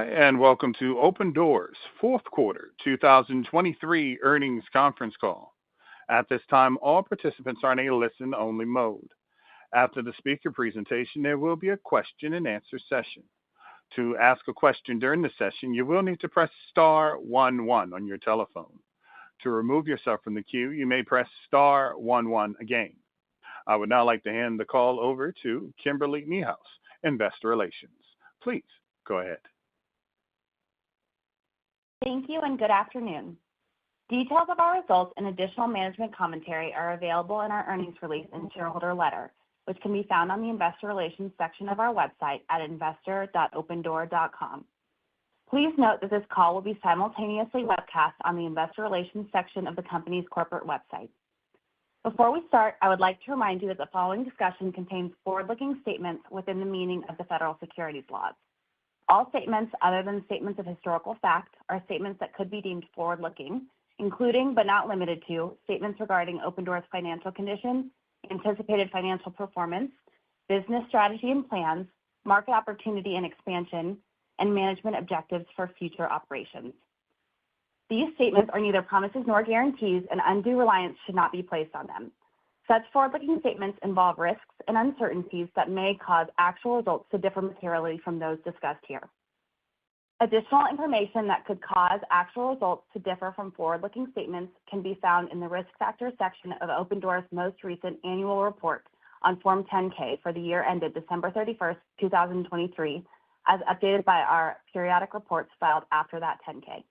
by, and welcome to Opendoor's fourth quarter 2023 earnings conference call. At this time, all participants are in a listen-only mode. After the speaker presentation, there will be a question-and-answer session. To ask a question during the session, you will need to press star 11 on your telephone. To remove yourself from the queue, you may press star 11 again. I would now like to hand the call over to Kimberly Niehaus, Investor Relations. Please go ahead. Thank you and good afternoon. Details of our results and additional management commentary are available in our earnings release and shareholder letter, which can be found on the Investor Relations section of our website at investor.opendoor.com. Please note that this call will be simultaneously webcast on the Investor Relations section of the company's corporate website. Before we start, I would like to remind you that the following discussion contains forward-looking statements within the meaning of the federal securities laws. All statements other than statements of historical fact are statements that could be deemed forward-looking, including but not limited to statements regarding Opendoor's financial condition, anticipated financial performance, business strategy and plans, market opportunity and expansion, and management objectives for future operations. These statements are neither promises nor guarantees, and undue reliance should not be placed on them. Such forward-looking statements involve risks and uncertainties that may cause actual results to differ materially from those discussed here. Additional information that could cause actual results to differ from forward-looking statements can be found in the Risk Factors section of Opendoor's most recent annual report on Form 10-K for the year ended December 31st, 2023, as updated by our periodic reports filed after that 10-K.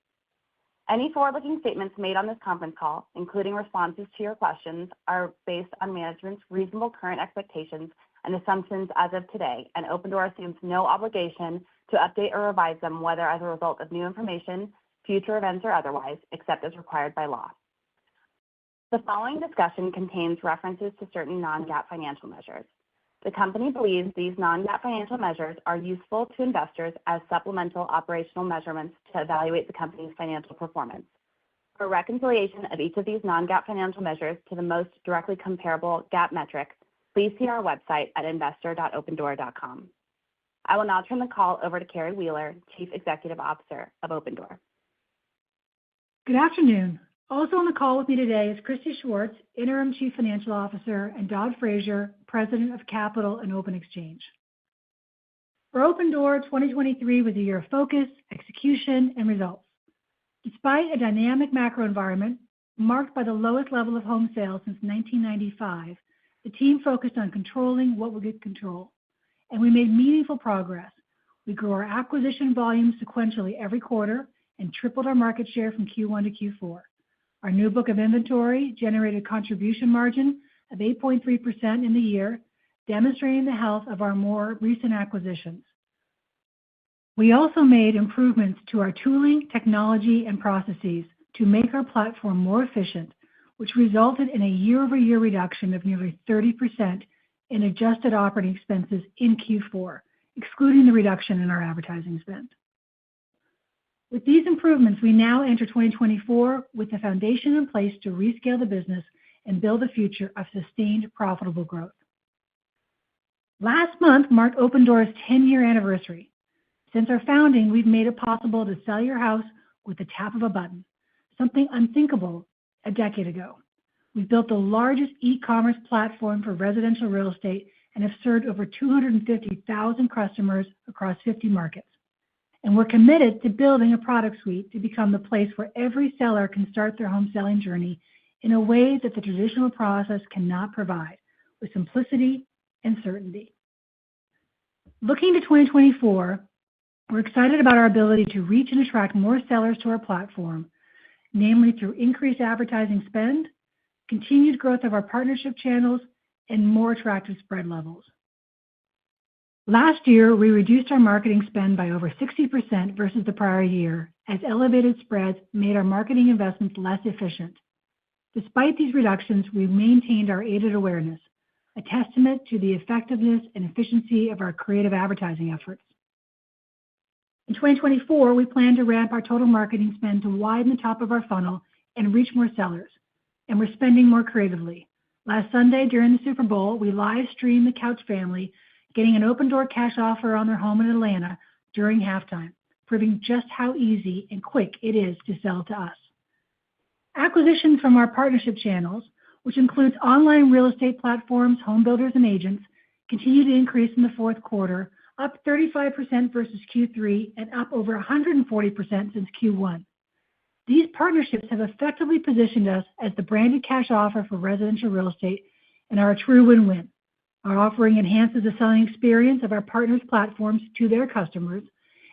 Any forward-looking statements made on this conference call, including responses to your questions, are based on management's reasonable current expectations and assumptions as of today, and Opendoor assumes no obligation to update or revise them, whether as a result of new information, future events, or otherwise, except as required by law. The following discussion contains references to certain non-GAAP financial measures. The company believes these non-GAAP financial measures are useful to investors as supplemental operational measurements to evaluate the company's financial performance. For reconciliation of each of these non-GAAP financial measures to the most directly comparable GAAP metric, please see our website at investor.opendoor.com. I will now turn the call over to Carrie Wheeler, Chief Executive Officer of Opendoor. Good afternoon. Also on the call with me today is Christy Schwartz, Interim Chief Financial Officer, and Dod Frazier, President of Capital and Open Exchange. For Opendoor, 2023 was a year of focus, execution, and results. Despite a dynamic macro environment marked by the lowest level of home sales since 1995, the team focused on controlling what we could control, and we made meaningful progress. We grew our acquisition volume sequentially every quarter and tripled our market share from Q1 to Q4. Our new book of inventory generated contribution margin of 8.3% in the year, demonstrating the health of our more recent acquisitions. We also made improvements to our tooling, technology, and processes to make our platform more efficient, which resulted in a year-over-year reduction of nearly 30% in adjusted operating expenses in Q4, excluding the reduction in our advertising spend. With these improvements, we now enter 2024 with the foundation in place to rescale the business and build a future of sustained, profitable growth. Last month marked Opendoor's 10-year anniversary. Since our founding, we've made it possible to sell your house with the tap of a button, something unthinkable a decade ago. We've built the largest e-commerce platform for residential real estate and have served over 250,000 customers across 50 markets. And we're committed to building a product suite to become the place where every seller can start their home selling journey in a way that the traditional process cannot provide, with simplicity and certainty. Looking to 2024, we're excited about our ability to reach and attract more sellers to our platform, namely through increased advertising spend, continued growth of our partnership channels, and more attractive spread levels. Last year, we reduced our marketing spend by over 60% versus the prior year, as elevated spreads made our marketing investments less efficient. Despite these reductions, we maintained our aided awareness, a testament to the effectiveness and efficiency of our creative advertising efforts. In 2024, we plan to ramp our total marketing spend to widen the top of our funnel and reach more sellers, and we're spending more creatively. Last Sunday, during the Super Bowl, we live-streamed the Couch family getting an Opendoor cash offer on their home in Atlanta during halftime, proving just how easy and quick it is to sell to us. Acquisitions from our partnership channels, which includes online real estate platforms, home builders, and agents, continue to increase in the fourth quarter, up 35% versus Q3 and up over 140% since Q1. These partnerships have effectively positioned us as the branded cash offer for residential real estate and are a true win-win. Our offering enhances the selling experience of our partners' platforms to their customers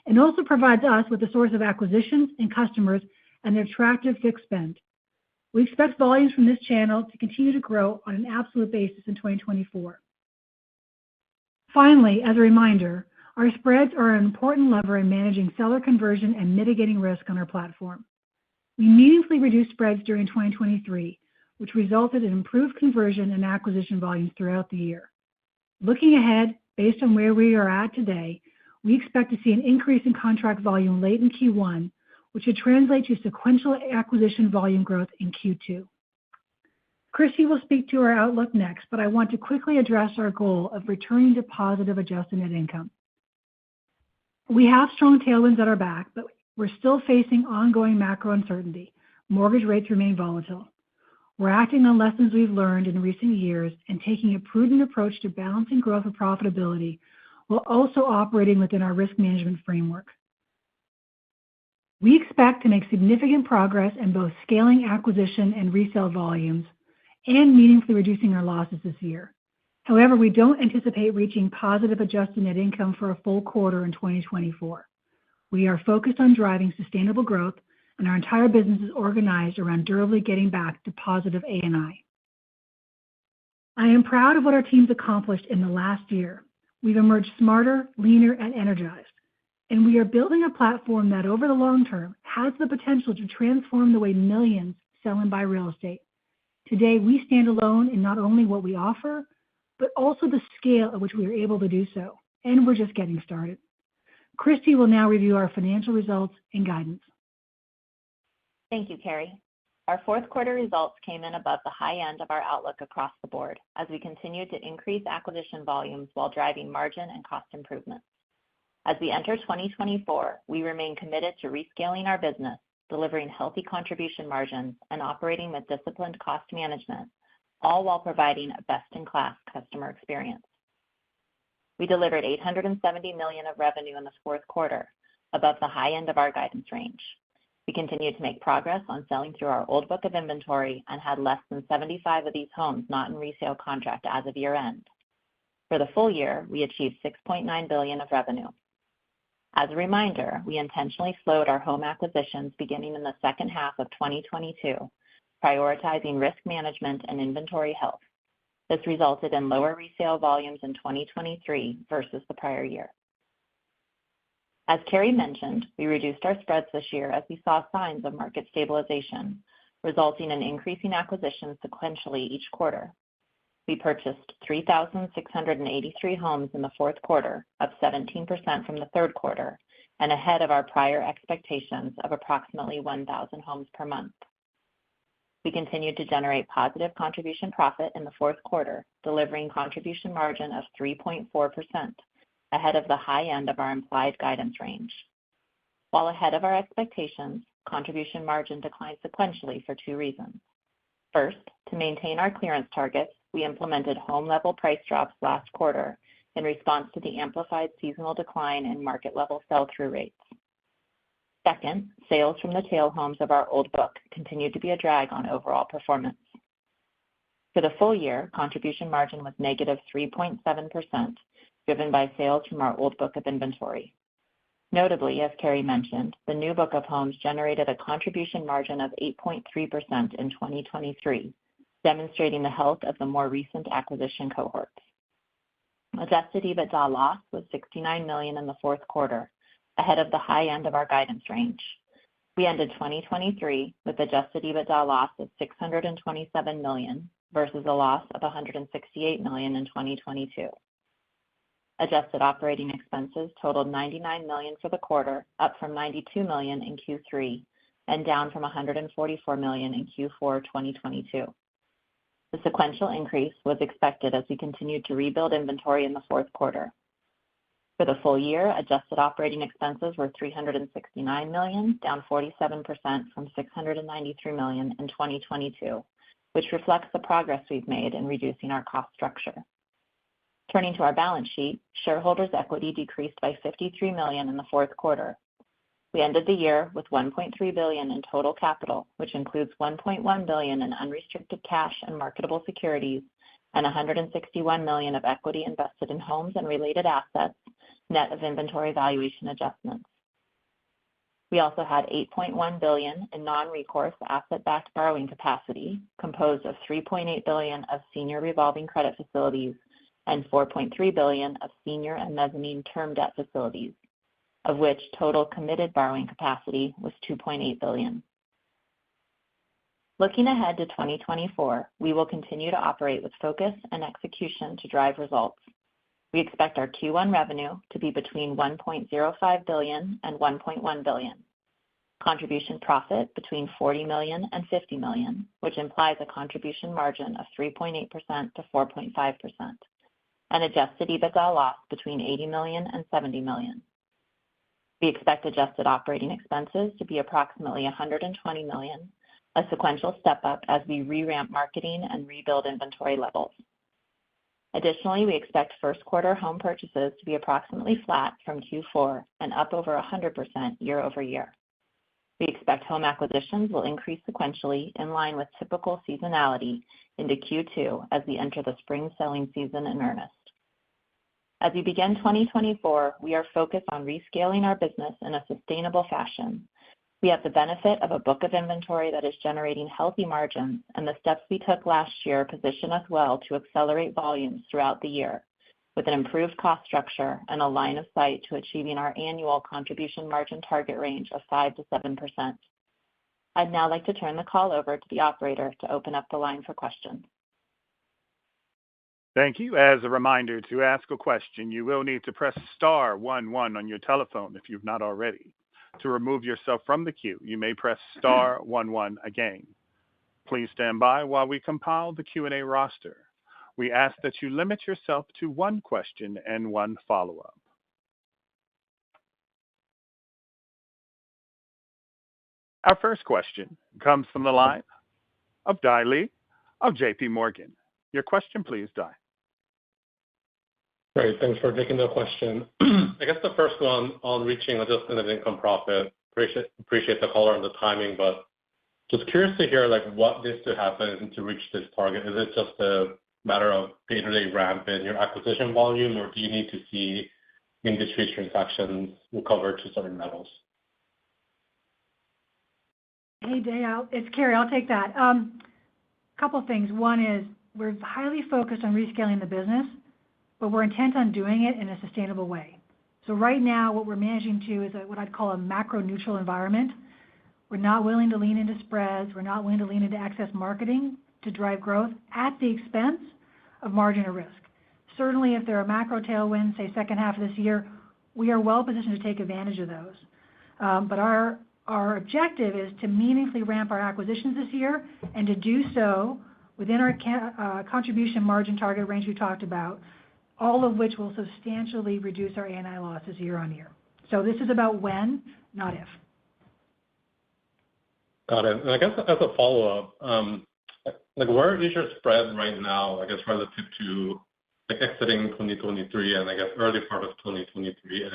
and also provides us with a source of acquisitions and customers and an attractive fixed spend. We expect volumes from this channel to continue to grow on an absolute basis in 2024. Finally, as a reminder, our spreads are an important lever in managing seller conversion and mitigating risk on our platform. We meaningfully reduced spreads during 2023, which resulted in improved conversion and acquisition volumes throughout the year. Looking ahead, based on where we are at today, we expect to see an increase in contract volume late in Q1, which should translate to sequential acquisition volume growth in Q2. Christy will speak to our outlook next, but I want to quickly address our goal of returning to positive adjusted net income. We have strong tailwinds at our back, but we're still facing ongoing macro uncertainty. Mortgage rates remain volatile. We're acting on lessons we've learned in recent years and taking a prudent approach to balancing growth and profitability while also operating within our risk management framework. We expect to make significant progress in both scaling acquisition and resale volumes and meaningfully reducing our losses this year. However, we don't anticipate reaching positive adjusted net income for a full quarter in 2024. We are focused on driving sustainable growth, and our entire business is organized around durably getting back to positive ANI. I am proud of what our team's accomplished in the last year. We've emerged smarter, leaner, and energized, and we are building a platform that over the long term has the potential to transform the way millions sell and buy real estate. Today, we stand alone in not only what we offer, but also the scale at which we are able to do so, and we're just getting started. Christy will now review our financial results and guidance. Thank you, Carrie. Our fourth quarter results came in above the high end of our outlook across the board as we continued to increase acquisition volumes while driving margin and cost improvements. As we enter 2024, we remain committed to rescaling our business, delivering healthy contribution margins, and operating with disciplined cost management, all while providing a best-in-class customer experience. We delivered $870 million of revenue in the fourth quarter, above the high end of our guidance range. We continued to make progress on selling through our old book of inventory and had less than 75 of these homes not in resale contract as of year-end. For the full year, we achieved $6.9 billion of revenue. As a reminder, we intentionally slowed our home acquisitions beginning in the second half of 2022, prioritizing risk management and inventory health. This resulted in lower resale volumes in 2023 versus the prior year. As Carrie mentioned, we reduced our spreads this year as we saw signs of market stabilization, resulting in increasing acquisitions sequentially each quarter. We purchased 3,683 homes in the fourth quarter, up 17% from the third quarter, and ahead of our prior expectations of approximately 1,000 homes per month. We continued to generate positive contribution profit in the fourth quarter, delivering contribution margin of 3.4%, ahead of the high end of our implied guidance range. While ahead of our expectations, contribution margin declined sequentially for two reasons. First, to maintain our clearance targets, we implemented home-level price drops last quarter in response to the amplified seasonal decline in market-level sell-through rates. Second, sales from the tail homes of our old book continued to be a drag on overall performance. For the full year, contribution margin was negative 3.7%, driven by sales from our old book of inventory. Notably, as Carrie mentioned, the new book of homes generated a contribution margin of 8.3% in 2023, demonstrating the health of the more recent acquisition cohorts. Adjusted EBITDA loss was $69 million in the fourth quarter, ahead of the high end of our guidance range. We ended 2023 with adjusted EBITDA loss of $627 million versus a loss of $168 million in 2022. Adjusted operating expenses totaled $99 million for the quarter, up from $92 million in Q3 and down from $144 million in Q4 2022. The sequential increase was expected as we continued to rebuild inventory in the fourth quarter. For the full year, adjusted operating expenses were $369 million, down 47% from $693 million in 2022, which reflects the progress we've made in reducing our cost structure. Turning to our balance sheet, shareholders' equity decreased by $53 million in the fourth quarter. We ended the year with $1.3 billion in total capital, which includes $1.1 billion in unrestricted cash and marketable securities, and $161 million of equity invested in homes and related assets, net of inventory valuation adjustments. We also had $8.1 billion in non-recourse asset-backed borrowing capacity, composed of $3.8 billion of senior revolving credit facilities and $4.3 billion of senior and mezzanine term debt facilities, of which total committed borrowing capacity was $2.8 billion. Looking ahead to 2024, we will continue to operate with focus and execution to drive results. We expect our Q1 revenue to be between $1.05 billion and $1.1 billion. Contribution profit between $40 million and $50 million, which implies a contribution margin of 3.8% to 4.5%, and adjusted EBITDA loss between $80 million and $70 million. We expect adjusted operating expenses to be approximately $120 million, a sequential step-up as we re-ramp marketing and rebuild inventory levels. Additionally, we expect first quarter home purchases to be approximately flat from Q4 and up over 100% year-over-year. We expect home acquisitions will increase sequentially in line with typical seasonality into Q2 as we enter the spring selling season in earnest. As we begin 2024, we are focused on rescaling our business in a sustainable fashion. We have the benefit of a book of inventory that is generating healthy margins, and the steps we took last year position us well to accelerate volumes throughout the year, with an improved cost structure and a line of sight to achieving our annual contribution margin target range of 5% to 7%. I'd now like to turn the call over to the operator to open up the line for questions. Thank you. As a reminder, to ask a question, you will need to press star 11 on your telephone if you've not already. To remove yourself from the queue, you may press star 11 again. Please stand by while we compile the Q&A roster. We ask that you limit yourself to one question and one follow-up. Our first question comes from the line of Dai Li of JP Morgan. Your question, please, Dai. Great. Thanks for taking the question. I guess the first one on reaching adjusted net income profit. Appreciate the color on the timing, but just curious to hear what needs to happen to reach this target. Is it just a matter of day-to-day ramp in your acquisition volume, or do you need to see industry transactions recover to certain levels? Hey, Dai, it's Carrie. I'll take that. Couple things. One is we're highly focused on rescaling the business, but we're intent on doing it in a sustainable way. So right now, what we're managing to is what I'd call a macro-neutral environment. We're not willing to lean into spreads. We're not willing to lean into excess marketing to drive growth at the expense of margin or risk. Certainly, if there are macro tailwinds, say second half of this year, we are well positioned to take advantage of those. But our objective is to meaningfully ramp our acquisitions this year and to do so within our contribution margin target range we talked about, all of which will substantially reduce our A&I losses year-on-year. So this is about when, not if. Got it. And I guess as a follow-up, where is your spread right now, I guess, relative to exiting 2023 and I guess early part of 2023?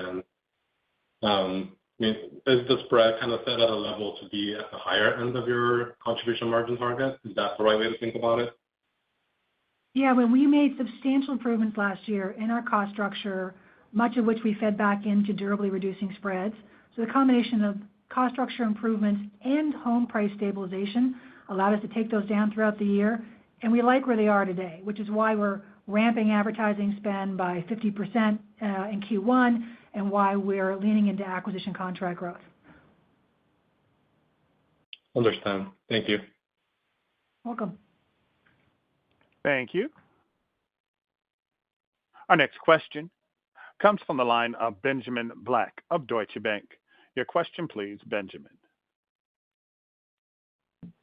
And is the spread kind of set at a level to be at the higher end of your contribution margin target? Is that the right way to think about it? Yeah, when we made substantial improvements last year in our cost structure, much of which we fed back into durably reducing spreads. So the combination of cost structure improvements and home price stabilization allowed us to take those down throughout the year. And we like where they are today, which is why we're ramping advertising spend by 50% in Q1 and why we're leaning into acquisition contract growth. Understand. Thank you. Welcome. Thank you. Our next question comes from the line of Benjamin Black of Deutsche Bank. Your question, please, Benjamin.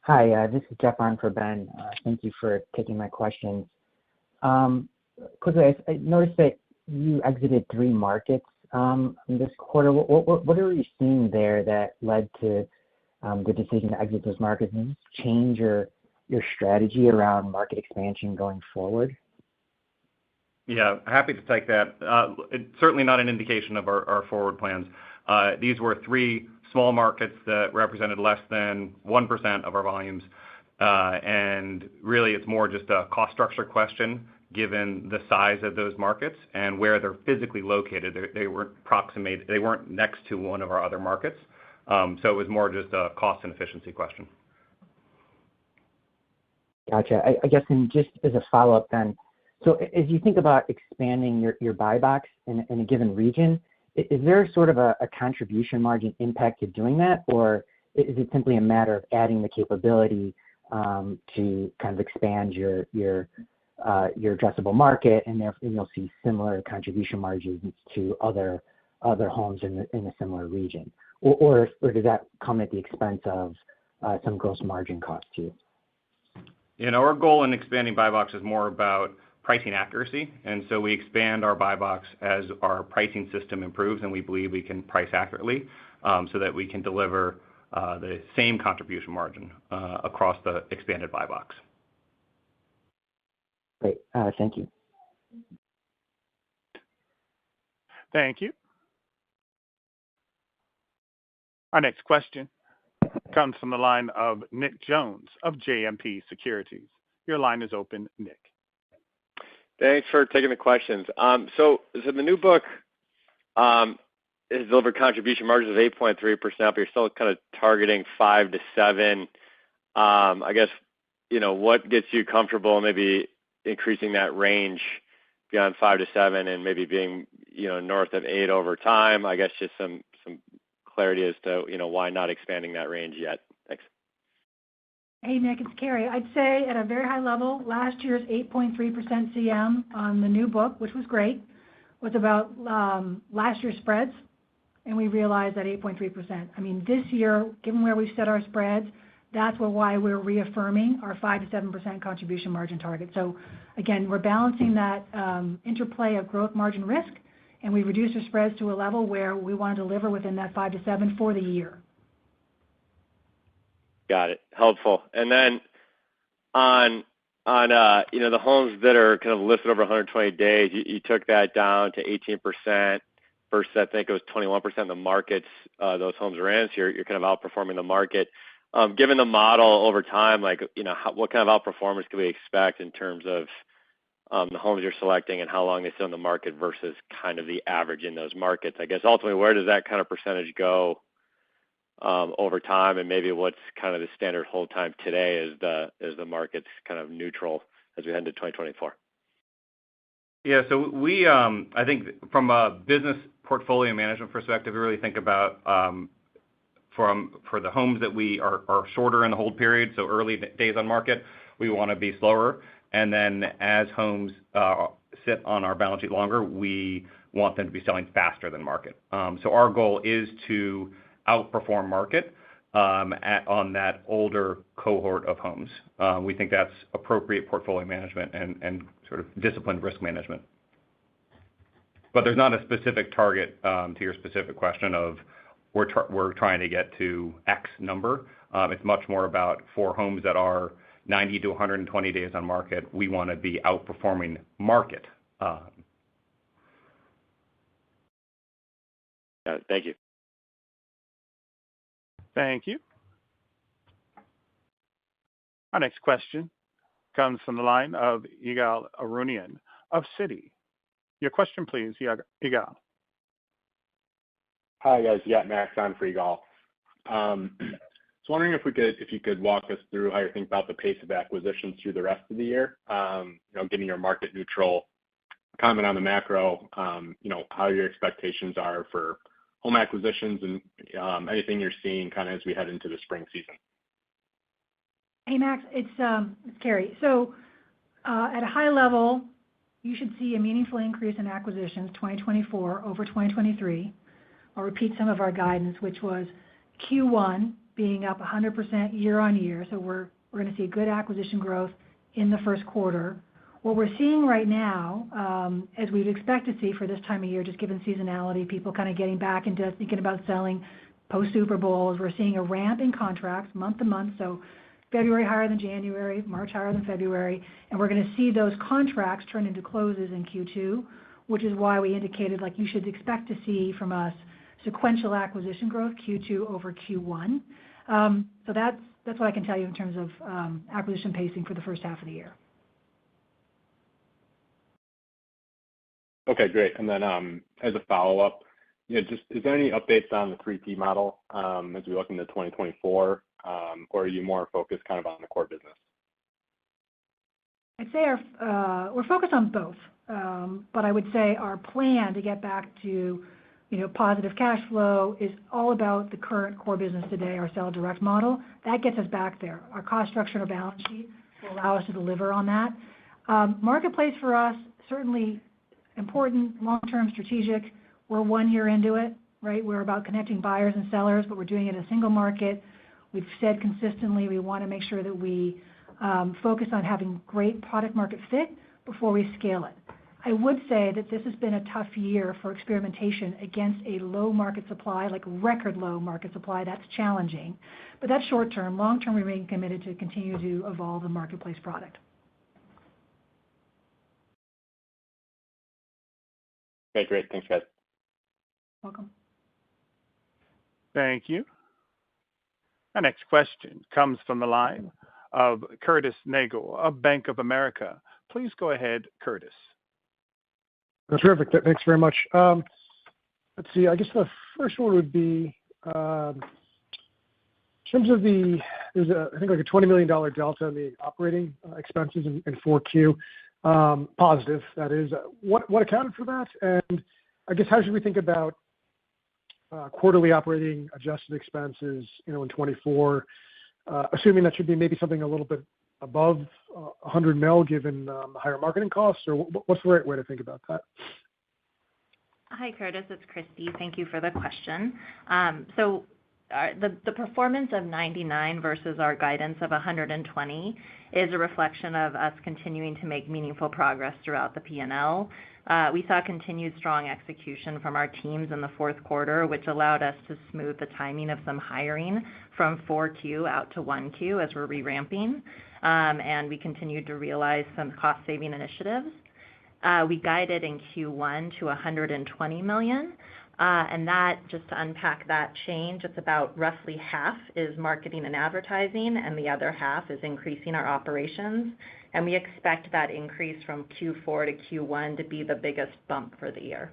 Hi, this is Jeff on for Ben. Thank you for taking my questions. Quickly, I noticed that you exited 3 markets this quarter. What are you seeing there that led to the decision to exit those markets? Does this change your strategy around market expansion going forward? Yeah, happy to take that. It's certainly not an indication of our forward plans. These were 3 small markets that represented less than 1% of our volumes. And really, it's more just a cost structure question, given the size of those markets and where they're physically located. They weren't next to one of our other markets. So it was more just a cost and efficiency question. Gotcha. I guess, and just as a follow-up then, so as you think about expanding your buy box in a given region, is there sort of a contribution margin impact to doing that, or is it simply a matter of adding the capability to kind of expand your addressable market, and you'll see similar contribution margins to other homes in a similar region, or does that come at the expense of some gross margin cost too? Our goal in expanding buy box is more about pricing accuracy, and so we expand our buy box as our pricing system improves, and we believe we can price accurately, so that we can deliver the same contribution margin across the expanded buy box. Great. Thank you. Thank you. Our next question comes from the line of Nick Jones of JMP Securities. Your line is open, Nick. Thanks for taking the questions. So the new book has delivered contribution margins of 8.3%, but you're still kind of targeting 5 to 7. I guess, what gets you comfortable maybe increasing that range beyond 5 to 7 and maybe being, north of 8 over time? I guess just some clarity as to, why not expanding that range yet. Thanks. Hey, Nick, it's Carrie. I'd say at a very high level, last year's 8.3% CM on the new book, which was great, was about last year's spreads, and we realized that 8.3%. I mean, this year, given where we've set our spreads, that's why we're reaffirming our 5 to 7% contribution margin target. So again, we're balancing that interplay of growth margin risk, and we reduced our spreads to a level where we want to deliver within that 5 to 7 for the year. Got it. Helpful. And then on the homes that are kind of listed over 120 days, you took that down to 18%. First, I think it was 21% of the markets those homes are in. So you're kind of outperforming the market. Given the model over time, what kind of outperformance can we expect in terms of the homes you're selecting and how long they sit on the market versus kind of the average in those markets? I guess ultimately, where does that kind of percentage go over time, and maybe what's kind of the standard hold time today as the market's kind of neutral as we head into 2024? Yeah, so we, I think from a business portfolio management perspective, we really think about for the homes that we are shorter in the hold period, so early days on market, we want to be slower. And then as homes sit on our balance sheet longer, we want them to be selling faster than market. So our goal is to outperform market on that older cohort of homes. We think that's appropriate portfolio management and sort of disciplined risk management. But there's not a specific target to your specific question of we're trying to get to X number. It's much more about for homes that are 90 to 120 days on market, we want to be outperforming market. Got it. Thank you. Thank you. Our next question comes from the line of Ygal Arounian of Citi. Your question, please, Ygal. Hi, guys. Yeah, Max on for Ygal. I was wondering if you could walk us through how you think about the pace of acquisitions through the rest of the year. Getting your market neutral comment on the macro, how your expectations are for home acquisitions and anything you're seeing kind of as we head into the spring season. Hey, Max, it's Carrie. So at a high level, you should see a meaningful increase in acquisitions 2024 over 2023. I'll repeat some of our guidance, which was Q1 being up 100% year on year. So we're going to see good acquisition growth in the first quarter. What we're seeing right now, as we'd expect to see for this time of year, just given seasonality, people kind of getting back into thinking about selling post-Super Bowl, we're seeing a ramp in contracts month to month. So February higher than January, March higher than February, and we're going to see those contracts turn into closes in Q2, which is why we indicated like you should expect to see from us sequential acquisition growth Q2 over Q1. So that's what I can tell you in terms of acquisition pacing for the first half of the year. Okay, great. And then as a follow-up, just is there any updates on the 3P model as we look into 2024, or are you more focused kind of on the core business? I'd say we're focused on both, but I would say our plan to get back to positive cash flow is all about the current core business today, our seller direct model. That gets us back there. Our cost structure and our balance sheet will allow us to deliver on that. Marketplace for us, certainly important, long-term strategic. We're 1 year into it, right? We're about connecting buyers and sellers, but we're doing it in a single market. We've said consistently we want to make sure that we focus on having great product market fit before we scale it. I would say that this has been a tough year for experimentation against a low market supply, like record low market supply. That's challenging, but that's short term. Long term, we remain committed to continue to evolve the marketplace product. Okay, great. Thanks, guys. Welcome. Thank you. Our next question comes from the line of Curtis Nagle of Bank of America. Please go ahead, Curtis. Terrific. Thanks very much. Let's see. I guess the first one would be in terms of there's I think like a $20 million delta in the operating expenses in 4Q. Positive, that is. What accounted for that? And I guess how should we think about quarterly operating adjusted expenses, in 24, assuming that should be maybe something a little bit above $100 million given higher marketing costs, or what's the right way to think about that? Hi, Curtis. It's Christy. Thank you for the question. So the performance of 99 versus our guidance of 120 is a reflection of us continuing to make meaningful progress throughout the P&L. We saw continued strong execution from our teams in the fourth quarter, which allowed us to smooth the timing of some hiring from 4Q out to 1Q as we're re-ramping, and we continued to realize some cost-saving initiatives. We guided in Q1 to $120 million, and that, just to unpack that change, it's about roughly half is marketing and advertising, and the other half is increasing our operations. And we expect that increase from Q4 to Q1 to be the biggest bump for the year.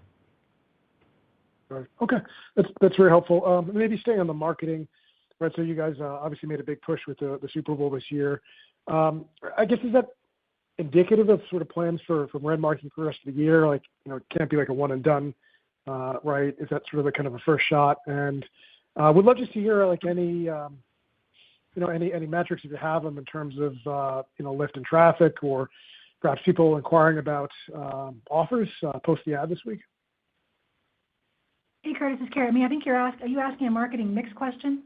Right. Okay. That's very helpful. Maybe staying on the marketing, right? So you guys obviously made a big push with the Super Bowl this year. I guess, is that indicative of sort of plans for brand marketing for the rest of the year? Like, it can't be like a one and done, right? Is that sort of a kind of a first shot? And would love just to hear like any metrics if you have them in terms of lift in traffic or perhaps people inquiring about offers post the ad this week. Hey, Curtis, it's Carrie. I think are you asking a marketing mix question?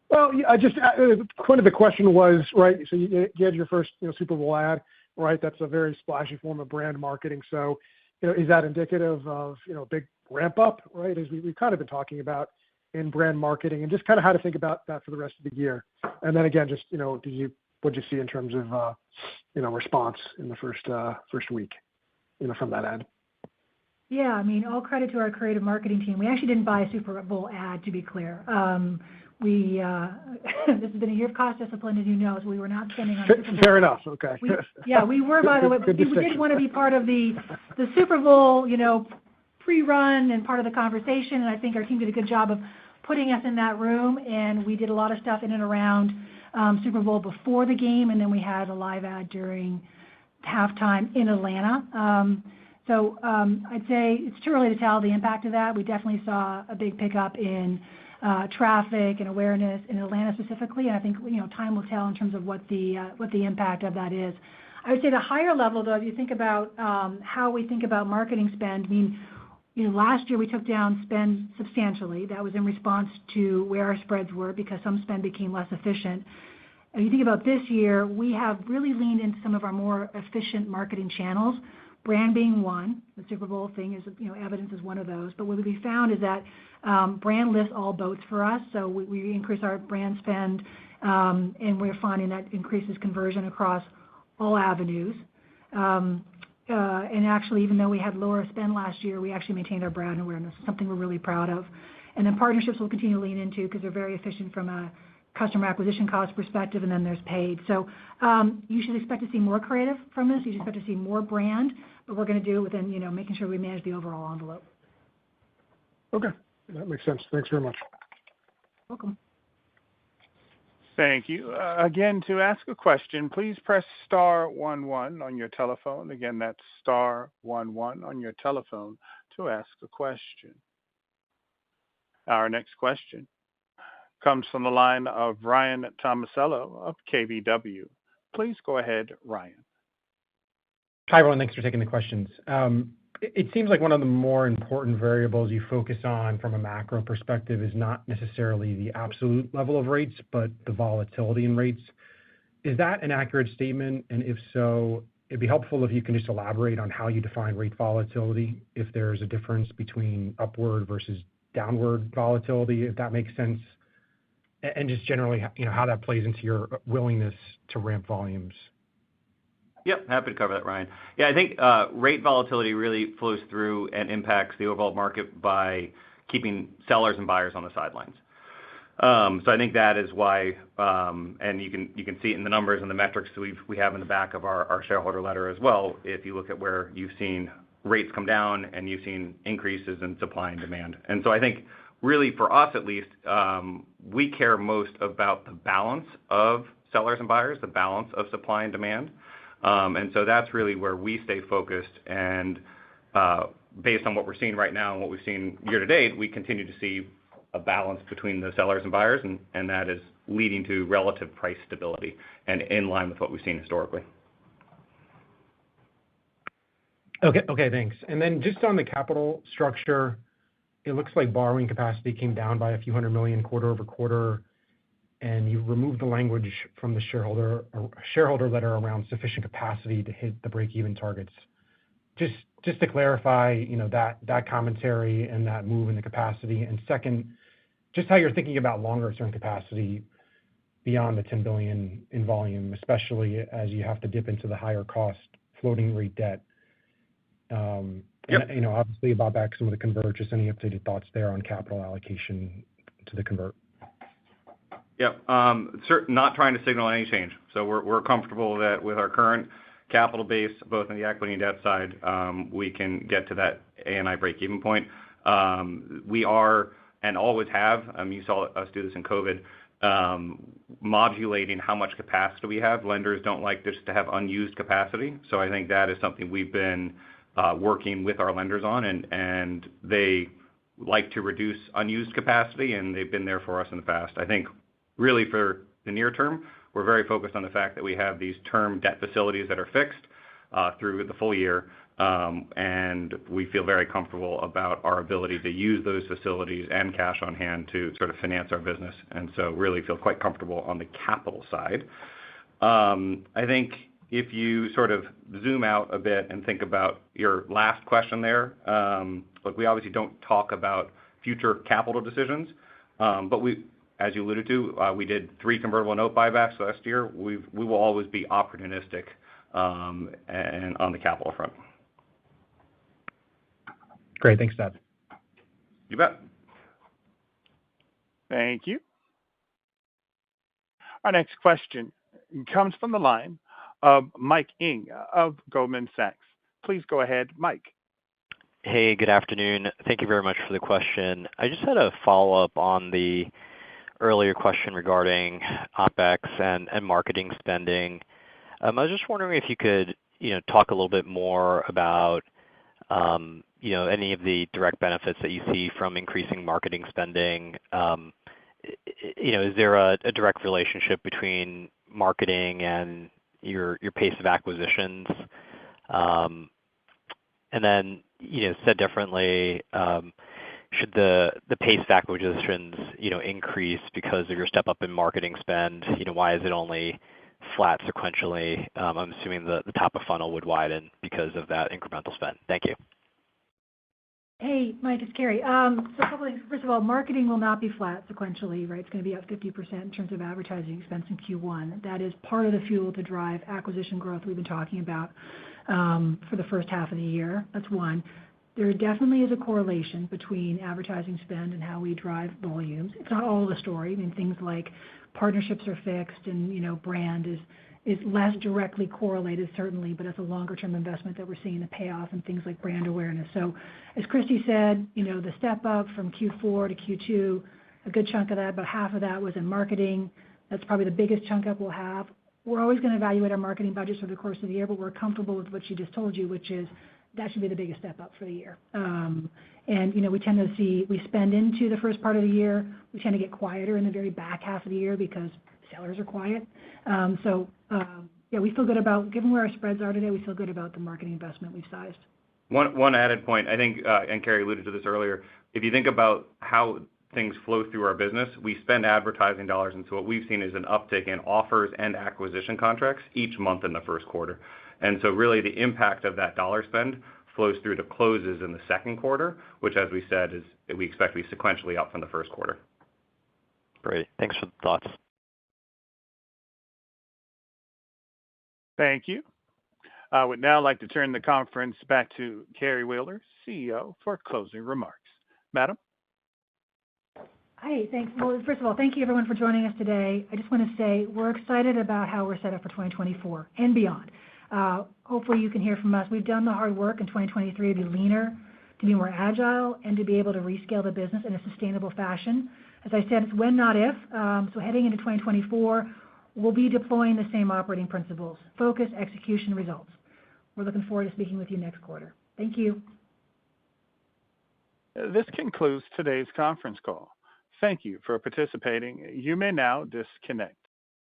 Well, I just kind of the question was, right, so you had your first Super Bowl ad, right? That's a very splashy form of brand marketing. So, is that indicative of a big ramp up, right? As we've kind of been talking about in brand marketing, and just kind of how to think about that for the rest of the year. And then again, just what'd you see in terms of response in the first week from that ad? Yeah, all credit to our creative marketing team. We actually didn't buy a Super Bowl ad, to be clear. This has been a year of cost discipline, as you know, so we were not spending on Super Bowl. Fair enough. Okay. We were, by the way. We did want to be part of the Super Bowl, pre-run and part of the conversation, and I think our team did a good job of putting us in that room, and we did a lot of stuff in and around Super Bowl before the game, and then we had a live ad during halftime in Atlanta. So I'd say it's too early to tell the impact of that. We definitely saw a big pickup in traffic and awareness in Atlanta specifically, and I think time will tell in terms of what the impact of that is. I would say the higher level, though, if you think about how we think about marketing spend, last year we took down spend substantially. That was in response to where our spreads were because some spend became less efficient. And you think about this year, we have really leaned into some of our more efficient marketing channels, brand being one. The Super Bowl thing is, evidence is one of those. But what we found is that brand lifts all boats for us. So we increase our brand spend, and we're finding that increases conversion across all avenues. And actually, even though we had lower spend last year, we actually maintained our brand awareness, something we're really proud of. And then partnerships we'll continue to lean into because they're very efficient from a customer acquisition cost perspective, and then there's paid. So you should expect to see more creative from this. You should expect to see more brand, but we're going to do it within, making sure we manage the overall envelope. Okay, that makes sense. Thanks very much. Welcome. Thank you. Again, to ask a question, please press star 11 on your telephone. Again, that's star 11 on your telephone to ask a question. Our next question comes from the line of Ryan Tomasello of KBW. Please go ahead, Ryan. Hi, everyone. Thanks for taking the questions. It seems like one of the more important variables you focus on from a macro perspective is not necessarily the absolute level of rates, but the volatility in rates. Is that an accurate statement? And if so, it'd be helpful if you can just elaborate on how you define rate volatility, if there's a difference between upward versus downward volatility, if that makes sense, and just generally, how that plays into your willingness to ramp volumes. Yep, happy to cover that, Ryan. Yeah, I think rate volatility really flows through and impacts the overall market by keeping sellers and buyers on the sidelines. So I think that is why, and you can see it in the numbers and the metrics we have in the back of our shareholder letter as well. If you look at where you've seen rates come down and you've seen increases in supply and demand. And so I think really for us at least, we care most about the balance of sellers and buyers, the balance of supply and demand. And so that's really where we stay focused. And based on what we're seeing right now and what we've seen year to date, we continue to see a balance between the sellers and buyers, and that is leading to relative price stability and in line with what we've seen historically. Okay, thanks. And then just on the capital structure, it looks like borrowing capacity came down by a few $100 million quarter over quarter, and you removed the language from the shareholder letter around sufficient capacity to hit the break-even targets. Just to clarify, that commentary and that move in the capacity. And second, just how you're thinking about longer-term capacity beyond the $10 billion in volume, especially as you have to dip into the higher-cost floating rate debt. Yep. And, obviously, about back some of the convert, just any updated thoughts there on capital allocation to the convert? Yep. Not trying to signal any change. So we're comfortable that with our current capital base, both on the equity and debt side, we can get to that ANI break-even point. We are and always have, you saw us do this in COVID, modulating how much capacity we have. Lenders don't like just to have unused capacity. So I think that is something we've been working with our lenders on, and they like to reduce unused capacity, and they've been there for us in the past. I think really for the near term, we're very focused on the fact that we have these term debt facilities that are fixed through the full year, and we feel very comfortable about our ability to use those facilities and cash on hand to sort of finance our business, and so really feel quite comfortable on the capital side. I think if you sort of zoom out a bit and think about your last question there, look, we obviously don't talk about future capital decisions, but as you alluded to, we did 3 convertible note buybacks last year. We will always be opportunistic and on the capital front. Great. Thanks, Todd. You bet. Thank you. Our next question comes from the line of Mike Ng of Goldman Sachs. Please go ahead, Mike. Hey, good afternoon. Thank you very much for the question. I just had a follow-up on the earlier question regarding OpEx and marketing spending. I was just wondering if you could, talk a little bit more about, any of the direct benefits that you see from increasing marketing spending. Is there a direct relationship between marketing and your pace of acquisitions? And then, said differently, should the pace of acquisitions, increase because of your step up in marketing spend? Why is it only flat sequentially? I'm assuming the top of funnel would widen because of that incremental spend. Thank you. Hey, Mike, it's Carrie. So a couple things. First of all, marketing will not be flat sequentially, right? It's going to be up 50% in terms of advertising expense in Q1. That is part of the fuel to drive acquisition growth we've been talking about for the first half of the year. That's one. There definitely is a correlation between advertising spend and how we drive volumes. It's not all the story. I mean, things like partnerships are fixed and, brand is less directly correlated, certainly, but it's a longer-term investment that we're seeing the payoff and things like brand awareness. So as Christy said, the step up from Q4 to Q2, a good chunk of that, about half of that was in marketing. That's probably the biggest chunk up we'll have. We're always going to evaluate our marketing budgets for the course of the year, but we're comfortable with what she just told you, which is that should be the biggest step up for the year. We tend to see we spend into the first part of the year. We tend to get quieter in the very back half of the year because sellers are quiet. We feel good about, given where our spreads are today, we feel good about the marketing investment we've sized. One added point, I think, and Carrie alluded to this earlier, if you think about how things flow through our business, we spend advertising dollars, and so what we've seen is an uptick in offers and acquisition contracts each month in the first quarter. And so really the impact of that dollar spend flows through to closes in the second quarter, which, as we said, is we expect to be sequentially up from the first quarter. Great. Thanks for the thoughts. Thank you. I would now like to turn the conference back to Carrie Wheeler, CEO, for closing remarks. Madam? Hi, thanks. Well, first of all, thank you everyone for joining us today. I just want to say we're excited about how we're set up for 2024 and beyond. Hopefully you can hear from us. We've done the hard work in 2023 to be leaner, to be more agile, and to be able to rescale the business in a sustainable fashion. As I said, it's when, not if. So heading into 2024, we'll be deploying the same operating principles: focus, execution, results. We're looking forward to speaking with you next quarter. Thank you. This concludes today's conference call. Thank you for participating. You may now disconnect.